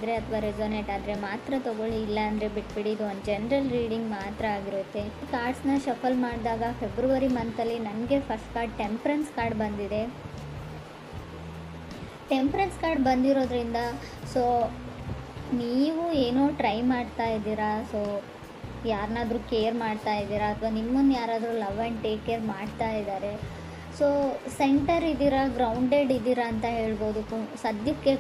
ಆದರೆ ಅಥವಾ ರೆಸೊನೇಟ್ ಆದರೆ ಮಾತ್ರ ತೊಗೊಳ್ಳಿ, ಇಲ್ಲ ಅಂದರೆ ಬಿಟ್ಬಿಡಿ. ಇದು ಒಂದು ಜನರಲ್ ರೀಡಿಂಗ್ ಮಾತ್ರ ಆಗಿರುತ್ತೆ. ಕಾರ್ಡ್ಸ್ನ ಶಫಲ್ ಮಾಡಿದಾಗ ಫೆಬ್ರವರಿ ಮಂತಲ್ಲಿ ನನಗೆ ಫಸ್ಟ್ ಕಾರ್ಡ್ ಟೆಂಪ್ರೆನ್ಸ್ ಕಾರ್ಡ್ ಬಂದಿದೆ. ಟೆಂಪ್ರೆನ್ಸ್ ಕಾರ್ಡ್ ಬಂದಿರೋದ್ರಿಂದ ಸೊ ನೀವು ಏನೋ ಟ್ರೈ ಮಾಡ್ತಾ ಇದ್ದೀರಾ, ಸೊ ಯಾರನ್ನಾದ್ರೂ ಕೇರ್ ಮಾಡ್ತಾ ಇದ್ದೀರಾ ಅಥವಾ ನಿಮ್ಮನ್ನು ಯಾರಾದರೂ ಲವ್ ಆ್ಯಂಡ್ ಟೇಕ್ ಕೇರ್ ಮಾಡ್ತಾ ಇದ್ದಾರೆ. ಸೊ ಸೆಂಟರ್ ಇದ್ದೀರಾ, ಗ್ರೌಂಡೆಡ್ ಇದ್ದೀರಾ ಅಂತ ಹೇಳ್ಬೋದು ಸದ್ಯಕ್ಕೆ.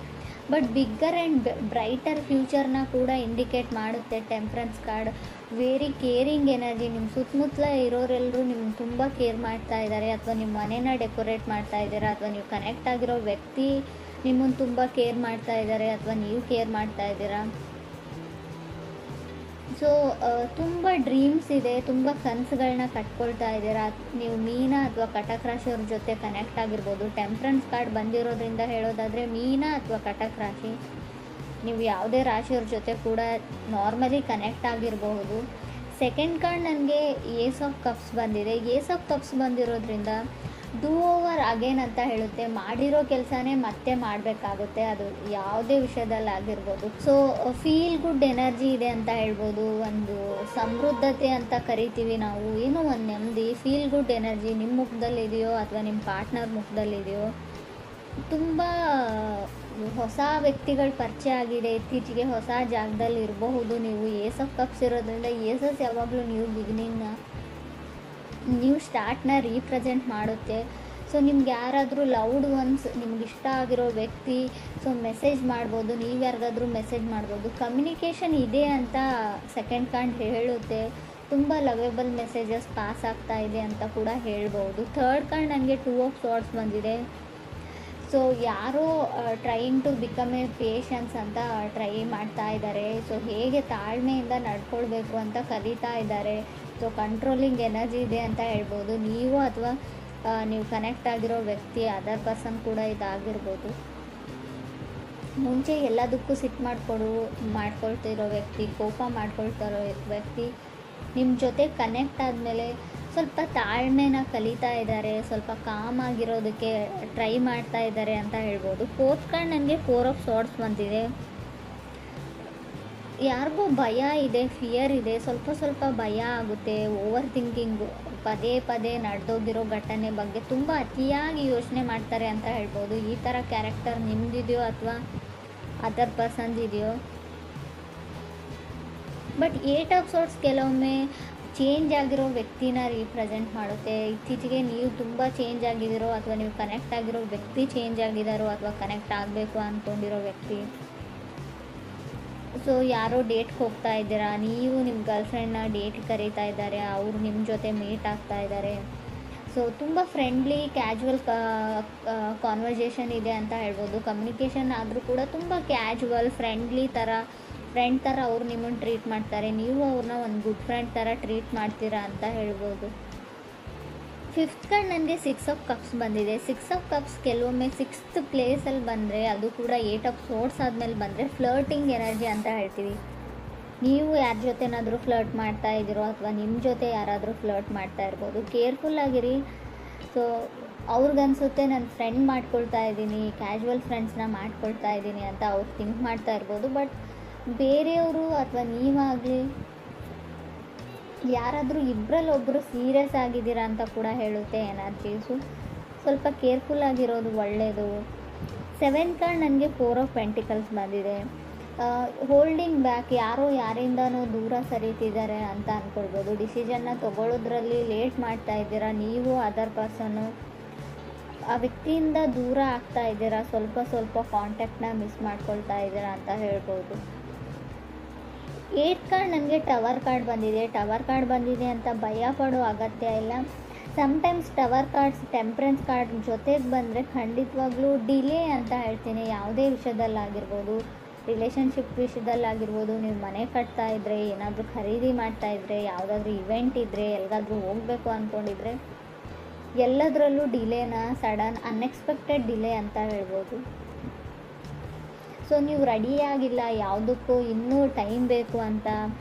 ಬಟ್ ಬಿಗ್ಗರ್ ಆ್ಯಂಡ್ ಬ್ರೈಟರ್ ಫ್ಯೂಚರ್ನ ಕೂಡ ಇಂಡಿಕೇಟ್ ಮಾಡುತ್ತೆ temperance card. Very caring energy. ನಿಮ್ಮ ಸುತ್ತಮುತ್ತಲ ಇರೋರೆಲ್ಲರೂ ನಿಮ್ಗೆ ತುಂಬ ಕೇರ್ ಮಾಡ್ತಾ ಇದ್ದಾರೆ, ಅಥವಾ ನಿಮ್ಮ ಮನೇನ ಡೆಕೋರೇಟ್ ಮಾಡ್ತಾ ಇದ್ದೀರಾ, ಅಥವಾ ನೀವು ಕನೆಕ್ಟ್ ಆಗಿರೋ ವ್ಯಕ್ತಿ ನಿಮ್ಮನ್ನು ತುಂಬ ಕೇರ್ ಮಾಡ್ತಾ ಇದ್ದಾರೆ, ಅಥವಾ ನೀವು ಕೇರ್ ಮಾಡ್ತಾ ಇದ್ದೀರಾ. ಸೊ ತುಂಬ ಡ್ರೀಮ್ಸ್ ಇದೆ, ತುಂಬ ಕನಸುಗಳನ್ನ ಕಟ್ಕೊಳ್ತಾ ಇದ್ದೀರಾ. ನೀವು ಮೀನ ಅಥವಾ ಕಟಕ್ ರಾಶಿಯವ್ರ ಜೊತೆ ಕನೆಕ್ಟ್ ಆಗಿರ್ಬೋದು. ಟೆಂಪ್ರೆನ್ಸ್ ಕಾರ್ಡ್ ಬಂದಿರೋದ್ರಿಂದ ಹೇಳೋದಾದರೆ ಮೀನ ಅಥವಾ ಕಟಕ್ ರಾಶಿ, ನೀವು ಯಾವುದೇ ರಾಶಿಯವ್ರ ಜೊತೆ ಕೂಡ ನಾರ್ಮಲಿ ಕನೆಕ್ಟ್ ಆಗಿರಬಹುದು. ಸೆಕೆಂಡ್ ಕಾರ್ಡ್ ನನಗೆ ಏಸ್ ಆಫ್ ಕಪ್ಸ್ ಬಂದಿದೆ. ಏಸ್ ಆಫ್ ಕಪ್ಸ್ ಬಂದಿರೋದ್ರಿಂದ ಡೂ ಓವರ್ ಅಗೇನ್ ಅಂತ ಹೇಳುತ್ತೆ. ಮಾಡಿರೋ ಕೆಲಸನೇ ಮತ್ತೆ ಮಾಡಬೇಕಾಗುತ್ತೆ, ಅದು ಯಾವುದೇ ವಿಷಯದಲ್ಲಿ ಆಗಿರ್ಬೋದು. ಸೊ ಫೀಲ್ ಗುಡ್ ಎನರ್ಜಿ ಇದೆ ಅಂತ ಹೇಳ್ಬೋದು. ಒಂದು ಸಮೃದ್ಧತೆ ಅಂತ ಕರಿತೀವಿ ನಾವು, ಏನೋ ಒಂದು ನೆಮ್ಮದಿ, ಫೀಲ್ ಗುಡ್ ಎನರ್ಜಿ ನಿಮ್ಮ ಮುಖದಲ್ಲಿದೆಯೋ ಅಥವಾ ನಿಮ್ಮ ಪಾರ್ಟ್ನರ್ ಮುಖದಲ್ಲಿದೆಯೋ. ತುಂಬ ಹೊಸ ವ್ಯಕ್ತಿಗಳ ಪರಿಚಯ ಆಗಿದೆ ಇತ್ತೀಚೆಗೆ, ಹೊಸ ಜಾಗದಲ್ಲಿ ಇರಬಹುದು ನೀವು. ಏಸ್ ಆಫ್ ಕಪ್ಸ್ ಇರೋದ್ರಿಂದ ಏಸಸ್ ಯಾವಾಗಲೂ ನ್ಯೂ ಸ್ಟಾರ್ಟ್ನ ರೀಪ್ರೆಸೆಂಟ್ ಮಾಡುತ್ತೆ. ಸೊ ನಿಮ್ಗೆ ಯಾರಾದರೂ ಲವ್ಡ್ ಒನ್ಸ್, ನಿಮ್ಗೆ ಇಷ್ಟ ಆಗಿರೋ ವ್ಯಕ್ತಿ ಸೊ ಮೆಸೇಜ್ ಮಾಡ್ಬೋದು, ನೀವು ಯಾರಿಗಾದ್ರೂ ಮೆಸೇಜ್ ಮಾಡ್ಬೋದು. ಕಮ್ಯುನಿಕೇಷನ್ ಇದೆ ಅಂತ ಸೆಕೆಂಡ್ ಕಾರ್ಡ್ ಹೇಳುತ್ತೆ. ತುಂಬ ಲವೇಬಲ್ ಮೆಸೇಜಸ್ ಪಾಸ್ ಆಗ್ತಾ ಇದೆ ಅಂತ ಕೂಡ ಹೇಳ್ಬೋದು. ಥರ್ಡ್ ಕಾರ್ಡ್ ನನಗೆ ಟೂ ಆಫ್ ಸಾರ್ಡ್ಸ್ ಬಂದಿದೆ. ಸೊ ಯಾರೋ trying to become a patience ಅಂತ ಟ್ರೈ ಮಾಡ್ತಾ ಇದ್ದಾರೆ. ಸೊ ಹೇಗೆ ತಾಳ್ಮೆಯಿಂದ ನಡ್ಕೊಳ್ಬೇಕು ಅಂತ ಕಲಿತಾ ಇದ್ದಾರೆ. ಸೊ ಕಂಟ್ರೋಲಿಂಗ್ ಎನರ್ಜಿ ಇದೆ ಅಂತ ಹೇಳ್ಬೋದು. ನೀವು ಅಥವಾ ನೀವು ಕನೆಕ್ಟ್ ಆಗಿರೋ ವ್ಯಕ್ತಿ, ಅದರ್ ಪರ್ಸನ್ ಕೂಡ ಇದಾಗಿರ್ಬೋದು. ಮುಂಚೆ ಎಲ್ಲದಕ್ಕೂ ಸಿಟ್ಟು ಮಾಡ್ಕೊಳ್ತಿರೋ ವ್ಯಕ್ತಿ, ಕೋಪ ಮಾಡ್ಕೊಳ್ತಿರೋ ವ್ಯಕ್ತಿ ನಿಮ್ಮ ಜೊತೆ ಕನೆಕ್ಟ್ ಆದಮೇಲೆ ಸ್ವಲ್ಪ ತಾಳ್ಮೆನ ಕಲಿತಾ ಇದ್ದಾರೆ, ಸ್ವಲ್ಪ ಕಾಮ್ ಆಗಿರೋದಕ್ಕೆ ಟ್ರೈ ಮಾಡ್ತಾ ಇದ್ದಾರೆ ಅಂತ ಹೇಳ್ಬೋದು. ಫೋರ್ತ್ ಕಾರ್ಡ್ ನನಗೆ ಫೋರ್ ಆಫ್ ಸಾರ್ಡ್ಸ್ ಬಂದಿದೆ. ಯಾರಿಗೂ ಭಯ ಇದೆ, ಫಿಯರ್ ಇದೆ, ಸ್ವಲ್ಪ ಭಯ ಆಗುತ್ತೆ. ಓವರ್ ಥಿಂಕಿಂಗು, ಪದೇ ಪದೇ ನಡೆದೋಗಿರೋ ಘಟನೆ ಬಗ್ಗೆ ತುಂಬ ಅತಿಯಾಗಿ ಯೋಚನೆ ಮಾಡ್ತಾರೆ ಅಂತ ಹೇಳ್ಬೋದು. ಈ ಥರ ಕ್ಯಾರೆಕ್ಟರ್ ನಿಮ್ದಿದೆಯೋ ಅಥವಾ ಅದರ್ ಪರ್ಸನ್ಸ್ ಇದೆಯೋ. ಬಟ್ ಏಟ್ ಆಫ್ ಸಾರ್ಡ್ಸ್ ಕೆಲವೊಮ್ಮೆ ಚೇಂಜ್ ಆಗಿರೋ ವ್ಯಕ್ತಿನ ರೀಪ್ರೆಸೆಂಟ್ ಮಾಡುತ್ತೆ. ಇತ್ತೀಚೆಗೆ ನೀವು ತುಂಬ ಚೇಂಜ್ ಆಗಿದ್ದೀರೋ ಅಥವಾ ನೀವು ಕನೆಕ್ಟ್ ಆಗಿರೋ ವ್ಯಕ್ತಿ ಚೇಂಜ್ ಆಗಿದ್ದಾರೋ ಅಥವಾ ಕನೆಕ್ಟ್ ಆಗಬೇಕು ಅಂದ್ಕೊಂಡಿರೋ ವ್ಯಕ್ತಿ. ಸೊ ಯಾರೋ ಡೇಟ್ಗೆ ಹೋಗ್ತಾ ಇದ್ದೀರಾ, ನೀವು ನಿಮ್ಮ ಗರ್ಲ್ಫ್ರೆಂಡ್ನ ಡೇಟ್ಗೆ ಕರೀತಾ ಇದ್ದಾರೆ, ಅವರು ನಿಮ್ಮ ಜೊತೆ ಮೀಟ್ ಆಗ್ತಾ ಇದ್ದಾರೆ. ಸೊ ತುಂಬ ಫ್ರೆಂಡ್ಲಿ ಕ್ಯಾಜುವಲ್ ಕಾನ್ವರ್ಸೇಷನ್ ಇದೆ ಅಂತ ಹೇಳ್ಬೋದು. ಕಮ್ಯುನಿಕೇಷನ್ ಆದರೂ ಕೂಡ ತುಂಬ ಕ್ಯಾಜುವಲ್ ಫ್ರೆಂಡ್ ಥರ ಅವ್ರು ನಿಮ್ಮನ್ನು ಟ್ರೀಟ್ ಮಾಡ್ತಾರೆ, ನೀವು ಅವ್ರನ್ನ ಒಂದು ಗುಡ್ ಫ್ರೆಂಡ್ ಥರ ಟ್ರೀಟ್ ಮಾಡ್ತೀರಾ ಅಂತ ಹೇಳ್ಬೋದು. ಫಿಫ್ತ್ ಕಾರ್ಡ್ ನನಗೆ ಸಿಕ್ಸ್ ಆಫ್ ಕಪ್ಸ್ ಬಂದಿದೆ. ಸಿಕ್ಸ್ ಆಫ್ ಕಪ್ಸ್ ಕೆಲವೊಮ್ಮೆ ಸಿಕ್ಸ್ತ್ ಪ್ಲೇಸಲ್ಲಿ ಬಂದರೆ, ಅದು ಕೂಡ ಏಟ್ ಆಫ್ ಸೋರ್ಡ್ಸ್ ಆದಮೇಲೆ ಬಂದರೆ ಫ್ಲರ್ಟಿಂಗ್ ಎನರ್ಜಿ ಅಂತ ಹೇಳ್ತೀವಿ. ನೀವು ಯಾರ ಜೊತೆನಾದರೂ ಫ್ಲರ್ಟ್ ಮಾಡ್ತಾ ಇದ್ದೀರೋ ಅಥವಾ ನಿಮ್ಮ ಜೊತೆ ಯಾರಾದರೂ ಫ್ಲರ್ಟ್ ಮಾಡ್ತಾ ಇರ್ಬೋದು. ಕೇರ್ಫುಲ್ಲಾಗಿರಿ. ಸೊ ಅವ್ರಿಗನ್ಸುತ್ತೆ ನಾನು ಫ್ರೆಂಡ್ ಮಾಡ್ಕೊಳ್ತಾ ಇದ್ದೀನಿ, ಕ್ಯಾಶುವಲ್ ಫ್ರೆಂಡ್ಸ್ನ ಮಾಡ್ಕೊಳ್ತಾ ಇದ್ದೀನಿ ಅಂತ ಅವ್ರು ಥಿಂಕ್ ಮಾಡ್ತಾ ಇರ್ಬೋದು. ಬಟ್ ಬೇರೆಯವರು ಅಥವಾ ನೀವಾಗಲಿ ಯಾರಾದರೂ ಇಬ್ಬರಲ್ಲೊಬ್ಬರು ಸೀರಿಯಸ್ ಆಗಿದ್ದೀರಾ ಅಂತ ಕೂಡ ಹೇಳುತ್ತೆ ಎನರ್ಜೀಸು. ಸ್ವಲ್ಪ ಕೇರ್ಫುಲ್ಲಾಗಿರೋದು ಒಳ್ಳೆಯದು. ಸೆವೆಂತ್ ಕಾರ್ಡ್ ನನಗೆ ಫೋರ್ ಆಫ್ ಪೆಂಟಿಕಲ್ಸ್ ಬಂದಿದೆ. ಹೋಲ್ಡಿಂಗ್ ಬ್ಯಾಕ್, ಯಾರೋ ಯಾರಿಂದನೂ ದೂರ ಸರಿತಿದ್ದಾರೆ ಅಂತ ಅಂದ್ಕೊಳ್ಬೋದು. ಡಿಸಿಷನ್ನ ತೊಗೊಳ್ಳೋದ್ರಲ್ಲಿ ಲೇಟ್ ಮಾಡ್ತಾ ಇದ್ದೀರಾ, ನೀವು ಅದರ್ ಪರ್ಸನ್ನು ಆ ವ್ಯಕ್ತಿಯಿಂದ ದೂರ ಆಗ್ತಾ ಇದ್ದೀರಾ, ಸ್ವಲ್ಪ ಕಾಂಟ್ಯಾಕ್ಟ್ನ ಮಿಸ್ ಮಾಡ್ಕೊಳ್ತಾ ಇದ್ದೀರಾ ಅಂತ ಹೇಳ್ಬೋದು. ಏಟ್ ಕಾರ್ಡ್ ನನಗೆ ಟವರ್ ಕಾರ್ಡ್ ಬಂದಿದೆ. ಟವರ್ ಕಾರ್ಡ್ ಬಂದಿದೆ ಅಂತ ಭಯ ಪಡೋ ಅಗತ್ಯ ಇಲ್ಲ. Sometimes tower cards temperance card ಜೊತೆಗೆ ಬಂದರೆ ಖಂಡಿತವಾಗ್ಲೂ ಡಿಲೇ ಅಂತ ಹೇಳ್ತೀನಿ. ಯಾವುದೇ ವಿಷಯದಲ್ಲಾಗಿರ್ಬೋದು, ರಿಲೇಷನ್ಶಿಪ್ ವಿಷಯದಲ್ಲಾಗಿರ್ಬೋದು, ನೀವು ಮನೆ ಕಟ್ತಾ ಇದ್ದರೆ, ಏನಾದರೂ ಖರೀದಿ ಮಾಡ್ತಾ ಇದ್ದರೆ, ಯಾವುದಾದ್ರೂ ಇವೆಂಟ್ ಇದ್ದರೆ, ಎಲ್ಲಿಗಾದ್ರೂ ಹೋಗಬೇಕು ಅಂದ್ಕೊಂಡಿದ್ರೆ, ಎಲ್ಲದರಲ್ಲೂ ಡಿಲೇನ ಸಡನ್ ಅನ್ಎಕ್ಸ್ಪೆಕ್ಟೆಡ್ ಡಿಲೇ ಅಂತ ಹೇಳ್ಬೋದು. ಸೊ ನೀವು ರೆಡಿಯಾಗಿಲ್ಲ, ಯಾವುದಕ್ಕೂ ಇನ್ನೂ ಟೈಮ್ ಬೇಕು ಅಂತ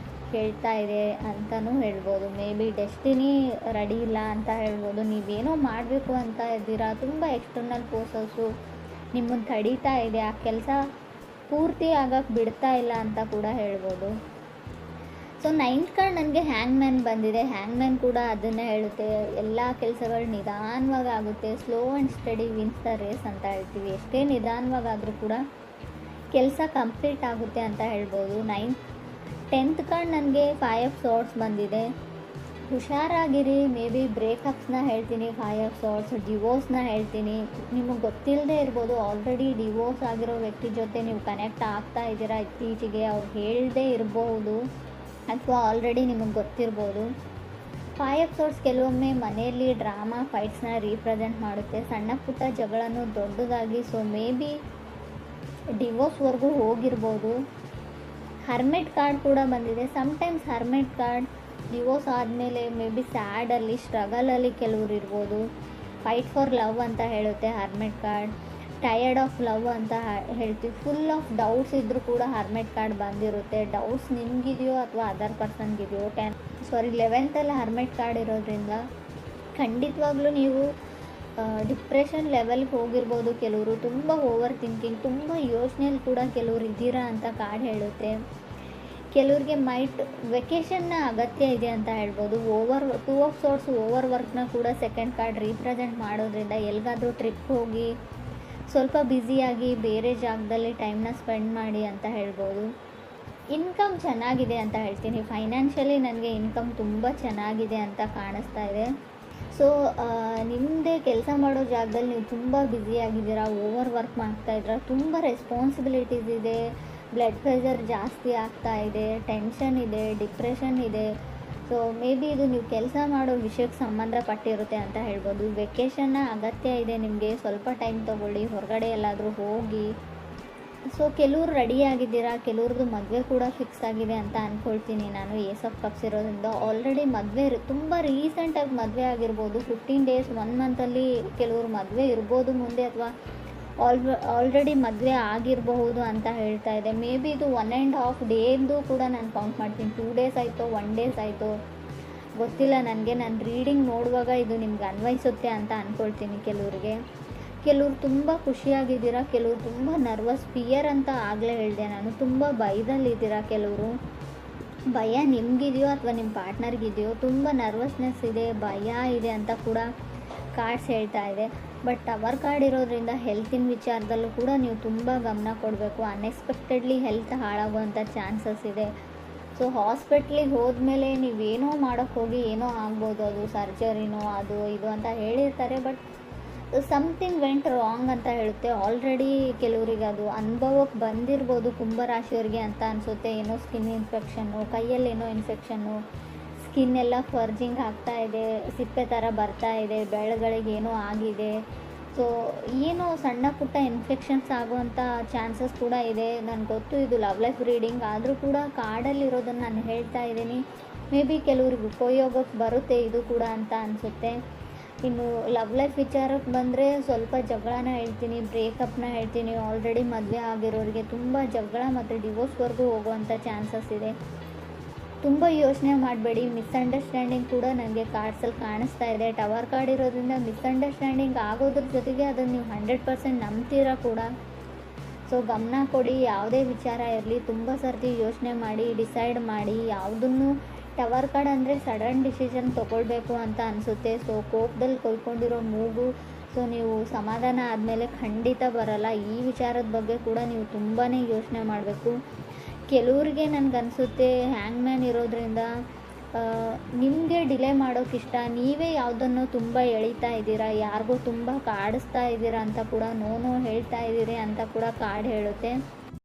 ಹೇಳ್ತಾ ಇದೆ ಅಂತಲೂ ಹೇಳ್ಬೋದು. ಮೇ ಬಿ ಡೆಸ್ಟಿನಿ ರೆಡಿ ಇಲ್ಲ ಅಂತ ಹೇಳ್ಬೋದು. ನೀವೇನೋ ಮಾಡಬೇಕು ಅಂತ ಇದ್ದೀರಾ, ತುಂಬ ಎಕ್ಸ್ಟರ್ನಲ್ ಫೋರ್ಸಸ್ಸು ನಿಮ್ಮನ್ನು ತಡೀತಾ ಇದೆ. ಆ ಕೆಲಸ ಪೂರ್ತಿ ಆಗಕ್ಕೆ ಬಿಡ್ತಾ ಇಲ್ಲ ಅಂತ ಕೂಡ ಹೇಳ್ಬೋದು. ಸೊ 9th ಕಾರ್ಡ್ ನನಗೆ ಹ್ಯಾಂಗ್ಮ್ಯಾನ್ ಬಂದಿದೆ. ಹ್ಯಾಂಗ್ಮ್ಯಾನ್ ಕೂಡ ಅದನ್ನೇ ಹೇಳುತ್ತೆ, ಎಲ್ಲ ಕೆಲಸಗಳು ನಿಧಾನವಾಗಿ ಆಗುತ್ತೆ, slow and steady wins the race ಅಂತ ಹೇಳ್ತೀವಿ. ಎಷ್ಟೇ ನಿಧಾನವಾಗಾದರೂ ಕೂಡ ಕೆಲಸ ಕಂಪ್ಲೀಟ್ ಆಗುತ್ತೆ ಅಂತ ಹೇಳ್ಬೋದು. 10th ಕಾರ್ಡ್ ನನಗೆ 5 ಆಫ್ ಸಾರ್ಡ್ಸ್ ಬಂದಿದೆ. ಹುಷಾರಾಗಿರಿ, ಮೇ ಬಿ ಬ್ರೇಕಪ್ಸ್ನ ಹೇಳ್ತೀನಿ, 5 ಆಫ್ ಸಾರ್ಡ್ಸ್, ಡಿವೋರ್ಸ್ನ ಹೇಳ್ತೀನಿ. ನಿಮಗೆ ಗೊತ್ತಿಲ್ಲದೆ ಇರ್ಬೋದು, ಆಲ್ರೆಡಿ ಡಿವೋರ್ಸ್ ಆಗಿರೋ ವ್ಯಕ್ತಿ ಜೊತೆ ನೀವು ಕನೆಕ್ಟ್ ಆಗ್ತಾ ಇದ್ದೀರಾ ಇತ್ತೀಚೆಗೆ, ಅವ್ರು ಹೇಳದೇ ಇರ್ಬೋದು ಅಥವಾ ಆಲ್ರೆಡಿ ನಿಮಗೆ ಗೊತ್ತಿರ್ಬೋದು. 5 ಆಫ್ ಸಾರ್ಡ್ಸ್ ಕೆಲವೊಮ್ಮೆ ಮನೆಯಲ್ಲಿ ಡ್ರಾಮಾ ಫೈಟ್ಸ್ನ ರೀಪ್ರೆಸೆಂಟ್ ಮಾಡುತ್ತೆ, ಸಣ್ಣ ಪುಟ್ಟ ಜಗಳನೂ ದೊಡ್ಡದಾಗಿ. ಸೊ ಮೇ ಬಿ ಡಿವೋರ್ಸ್ವರೆಗೂ ಹೋಗಿರ್ಬೋದು. ಹರ್ಮೆಟ್ ಕಾರ್ಡ್ ಕೂಡ ಬಂದಿದೆ. ಸಮ್ಟೈಮ್ಸ್ ಹರ್ಮೆಟ್ ಕಾರ್ಡ್ ಡಿವೋರ್ಸ್ ಆದಮೇಲೆ ಮೇ ಬಿ ಸ್ಯಾಡಲ್ಲಿ, ಸ್ಟ್ರಗಲಲ್ಲಿ ಕೆಲವ್ರು ಇರ್ಬೋದು. ಫೈಟ್ ಫಾರ್ ಲವ್ ಅಂತ ಹೇಳುತ್ತೆ ಹರ್ಮೆಟ್ ಕಾರ್ಡ್. ಟಯರ್ಡ್ ಆಫ್ ಲವ್ ಅಂತ ಹೇಳ್ತೀವಿ. ಫುಲ್ ಆಫ್ ಡೌಟ್ಸ್ ಇದ್ದರೂ ಕೂಡ ಹರ್ಮೆಟ್ ಕಾರ್ಡ್ ಬಂದಿರುತ್ತೆ. ಡೌಟ್ಸ್ ನಿಮಗಿದೆಯೋ ಅಥವಾ ಅದರ್ ಪರ್ಸನ್ಗಿದೆಯೋ. 11th ಹರ್ಮೆಟ್ ಕಾರ್ಡ್ ಇರೋದ್ರಿಂದ ಖಂಡಿತವಾಗ್ಲೂ ನೀವು ಡಿಪ್ರೆಷನ್ ಲೆವೆಲ್ಗೆ ಹೋಗಿರ್ಬೋದು. ಕೆಲವರು ತುಂಬ ಓವರ್ ಥಿಂಕಿಂಗ್, ತುಂಬ ಯೋಚನೆಯಲ್ಲಿ ಕೂಡ ಕೆಲವರು ಇದ್ದೀರಾ ಅಂತ ಕಾರ್ಡ್ ಹೇಳುತ್ತೆ. ಕೆಲವ್ರಿಗೆ ವೆಕೇಷನ್ನ ಅಗತ್ಯ ಇದೆ ಅಂತ ಹೇಳ್ಬೋದು. 2 ಆಫ್ ಸಾರ್ಡ್ಸ್ ಓವರ್ ವರ್ಕ್ನ ಕೂಡ ಸೆಕೆಂಡ್ ಕಾರ್ಡ್ ರೀಪ್ರೆಸೆಂಟ್ ಮಾಡೋದ್ರಿಂದ ಎಲ್ಲಿಗಾದರೂ ಟ್ರಿಪ್ ಹೋಗಿ ಸ್ವಲ್ಪ ಬ್ಯುಸಿಯಾಗಿ ಬೇರೆ ಜಾಗದಲ್ಲಿ ಟೈಮ್ನ ಸ್ಪೆಂಡ್ ಮಾಡಿ ಅಂತ ಹೇಳ್ಬೋದು. ಇನ್ಕಮ್ ಚೆನ್ನಾಗಿದೆ ಅಂತ ಹೇಳ್ತೀನಿ. ಫೈನಾನ್ಷಿಯಲಿ ನನಗೆ ಇನ್ಕಮ್ ತುಂಬ ಚೆನ್ನಾಗಿದೆ ಅಂತ ಕಾಣಿಸ್ತಾ ಇದೆ. ಸೊ ನಿಮ್ಮದೇ ಕೆಲಸ ಮಾಡೋ ಜಾಗದಲ್ಲಿ ನೀವು ತುಂಬ ಬ್ಯುಸಿಯಾಗಿದ್ದೀರಾ, ಓವರ್ ವರ್ಕ್ ಮಾಡ್ತಾಯಿದ್ದೀರಾ, ತುಂಬ ರೆಸ್ಪಾನ್ಸಿಬಿಲಿಟೀಸ್ ಇದೆ, ಬ್ಲಡ್ ಪ್ರೆಷರ್ ಜಾಸ್ತಿ ಆಗ್ತಾ ಇದೆ, ಟೆನ್ಷನ್ ಇದೆ, ಡಿಪ್ರೆಷನ್ ಇದೆ. ಸೊ ಮೇ ಬಿ ಇದು ನೀವು ಕೆಲಸ ಮಾಡೋ ವಿಷಯಕ್ಕೆ ಸಂಬಂಧಪಟ್ಟಿರುತ್ತೆ ಅಂತ ಹೇಳ್ಬೋದು. ವೆಕೇಷನ್ನ ಅಗತ್ಯ ಇದೆ ನಿಮಗೆ, ಸ್ವಲ್ಪ ಟೈಮ್ ತೊಗೊಳ್ಳಿ, ಹೊರಗಡೆ ಎಲ್ಲಾದರೂ ಹೋಗಿ. ಸೊ ಕೆಲವ್ರು ರೆಡಿಯಾಗಿದ್ದೀರಾ, ಕೆಲವ್ರದ್ದು ಮದುವೆ ಕೂಡ ಫಿಕ್ಸ್ ಆಗಿದೆ ಅಂತ ಅಂದ್ಕೊಳ್ತೀನಿ ನಾನು. ಏಸ್ ಆಫ್ ಕಪ್ಸ್ ಇರೋದ್ರಿಂದ ಆಲ್ರೆಡಿ ಮದುವೆ ತುಂಬ ರೀಸೆಂಟಾಗಿ ಮದುವೆ ಆಗಿರ್ಬೋದು. 15 ಡೇಸ್ 1 ಮಂತಲ್ಲಿ ಕೆಲವ್ರು ಮದುವೆ ಇರ್ಬೋದು ಮುಂದೆ, ಅಥವಾ ಆಲ್ರೆಡಿ ಮದುವೆ ಆಗಿರಬಹುದು ಅಂತ ಹೇಳ್ತಾ ಇದೆ. ಮೇ ಬಿ ಇದು 1.5 ಡೇದು ಕೂಡ ನಾನು ಕೌಂಟ್ ಮಾಡ್ತೀನಿ. 2 ಡೇಸ್ ಆಯಿತು, 1 ಡೇಸ್ ಆಯಿತು, ಗೊತ್ತಿಲ್ಲ ನನಗೆ. ನಾನು ರೀಡಿಂಗ್ ನೋಡುವಾಗ ಇದು ನಿಮ್ಗೆ ಅನ್ವಯಿಸುತ್ತೆ ಅಂತ ಅಂದ್ಕೊಳ್ತೀನಿ. ಕೆಲವ್ರು ತುಂಬ ಖುಷಿಯಾಗಿದ್ದೀರಾ, ಕೆಲವರು ತುಂಬ ನರ್ವಸ್, ಫಿಯರ್ ಅಂತ ಆಗಲೇ ಹೇಳಿದೆ ನಾನು. ತುಂಬ ಭಯದಲ್ಲಿದ್ದೀರಾ. ಕೆಲವರು ಭಯ ನಿಮಗಿದೆಯೋ ಅಥವಾ ನಿಮ್ಮ ಪಾರ್ಟ್ನರ್ಗಿದೆಯೋ, ತುಂಬ ನರ್ವಸ್ನೆಸ್ ಇದೆ, ಭಯ ಇದೆ ಅಂತ ಕೂಡ ಕಾರ್ಡ್ಸ್ ಹೇಳ್ತಾ ಇದೆ. ಬಟ್ ಟವರ್ ಕಾರ್ಡ್ ಇರೋದ್ರಿಂದ ಹೆಲ್ತಿನ ವಿಚಾರದಲ್ಲೂ ಕೂಡ ನೀವು ತುಂಬ ಗಮನ ಕೊಡಬೇಕು. ಅನ್ಎಕ್ಸ್ಪೆಕ್ಟೆಡ್ಲಿ ಹೆಲ್ತ್ ಹಾಳಾಗುವಂಥ ಚಾನ್ಸಸ್ ಇದೆ. ಸೊ ಹಾಸ್ಪಿಟ್ಲಿಗೆ ಹೋದ್ಮೇಲೆ ನೀವೇನೋ ಮಾಡೋಕ್ಕೆ ಹೋಗಿ ಏನೋ ಆಗ್ಬೋದು, ಅದು ಸರ್ಜರಿನೋ ಅದು ಇದು ಅಂತ ಹೇಳಿರ್ತಾರೆ. ಬಟ್ ಸಮಥಿಂಗ್ ವೆಂಟ್ ರಾಂಗ್ ಅಂತ ಹೇಳುತ್ತೆ. ಆಲ್ರೆಡಿ ಕೆಲವರಿಗೆ ಅದು ಅನುಭವಕ್ಕೆ ಬಂದಿರ್ಬೋದು ಕುಂಭರಾಶಿಯವರಿಗೆ ಅಂತ ಅನಿಸುತ್ತೆ. ಏನೋ ಸ್ಕಿನ್ ಇನ್ಫೆಕ್ಷನ್ನು, ಕೈಯಲ್ಲೇನೋ ಇನ್ಫೆಕ್ಷನ್ನು, ಸ್ಕಿನ್ ಎಲ್ಲ ಫರ್ಜಿಂಗ್ ಆಗ್ತಾ ಇದೆ, ಸಿಪ್ಪೆ ಥರ ಬರ್ತಾ ಇದೆ, ಬೆಳಗಳಿಗೆ ಏನೋ ಆಗಿದೆ. ಸೊ ಏನೋ ಸಣ್ಣ ಪುಟ್ಟ ಇನ್ಫೆಕ್ಷನ್ಸ್ ಆಗುವಂಥ ಚಾನ್ಸಸ್ ಕೂಡ ಇದೆ. ನನಗೆ ಗೊತ್ತು ಇದು ಲವ್ ಲೈಫ್ ರೀಡಿಂಗ್, ಆದರೂ ಕೂಡ ಕಾರ್ಡಲ್ಲಿರೋದನ್ನು ನಾನು ಹೇಳ್ತಾ ಇದ್ದೀನಿ. ಮೇ ಬಿ ಕೆಲವ್ರಿಗೆ ಉಪಯೋಗಕ್ಕೆ ಬರುತ್ತೆ ಇದು ಕೂಡ ಅಂತ ಅನಿಸುತ್ತೆ. ಇನ್ನು ಲವ್ ಲೈಫ್ ವಿಚಾರಕ್ಕೆ ಬಂದರೆ ಸ್ವಲ್ಪ ಜಗಳನ ಹೇಳ್ತೀನಿ, ಬ್ರೇಕಪ್ನ ಹೇಳ್ತೀನಿ. ಆಲ್ರೆಡಿ ಮದುವೆ ಆಗಿರೋರಿಗೆ ತುಂಬ ಜಗಳ ಮತ್ತು ಡಿವೋರ್ಸ್ವರೆಗೂ ಹೋಗುವಂಥ ಚಾನ್ಸಸ್ ಇದೆ. ತುಂಬ ಯೋಚನೆ ಮಾಡಬೇಡಿ. ಮಿಸ್ಅಂಡರ್ಸ್ಟ್ಯಾಂಡಿಂಗ್ ಕೂಡ ನನಗೆ ಕಾರ್ಡ್ಸಲ್ಲಿ ಕಾಣಿಸ್ತಾ ಇದೆ. ಟವರ್ ಕಾರ್ಡ್ ಇರೋದ್ರಿಂದ ಮಿಸ್ಅಂಡರ್ಸ್ಟ್ಯಾಂಡಿಂಗ್ ಆಗೋದ್ರ ಜೊತೆಗೆ ಅದನ್ನು ನೀವು 100% ನಂಬ್ತೀರಾ ಕೂಡ. ಸೊ ಗಮನ ಕೊಡಿ. ಯಾವುದೇ ವಿಚಾರ ಇರಲಿ ತುಂಬ ಸರ್ತಿ ಯೋಚನೆ ಮಾಡಿ ಡಿಸೈಡ್ ಮಾಡಿ. ಯಾವುದನ್ನು ಟವರ್ ಕಾರ್ಡ್ ಅಂದರೆ ಸಡನ್ ಡಿಸಿಷನ್ ತೊಗೊಳ್ಬೇಕು ಅಂತ ಅನಿಸುತ್ತೆ. ಸೊ ಕೋಪದಲ್ಲಿ ಕೊಯ್ಕೊಂಡಿರೋ ಮೂಗು, ಸೊ ನೀವು ಸಮಾಧಾನ ಆದಮೇಲೆ ಖಂಡಿತ ಬರಲ್ಲ. ಈ ವಿಚಾರದ ಬಗ್ಗೆ ಕೂಡ ನೀವು ತುಂಬಾ ಯೋಚನೆ ಮಾಡಬೇಕು. ಕೆಲವ್ರಿಗೆ ನನಗನ್ಸುತ್ತೆ ಹ್ಯಾಂಗ್ಮ್ಯಾನ್ ಇರೋದ್ರಿಂದ ನಿಮಗೆ ಡಿಲೇ ಮಾಡೋಕ್ಕಿಷ್ಟ, ನೀವೇ ಯಾವುದನ್ನು ತುಂಬ ಎಳಿತಾ ಇದ್ದೀರಾ, ಯಾರಿಗೂ ತುಂಬ ಕಾಡಿಸ್ತಾ ಇದ್ದೀರಾ ಅಂತ ಕೂಡ, ನೋ ಹೇಳ್ತಾ ಇದ್ದೀರಿ ಅಂತ ಕೂಡ ಕಾರ್ಡ್ ಹೇಳುತ್ತೆ.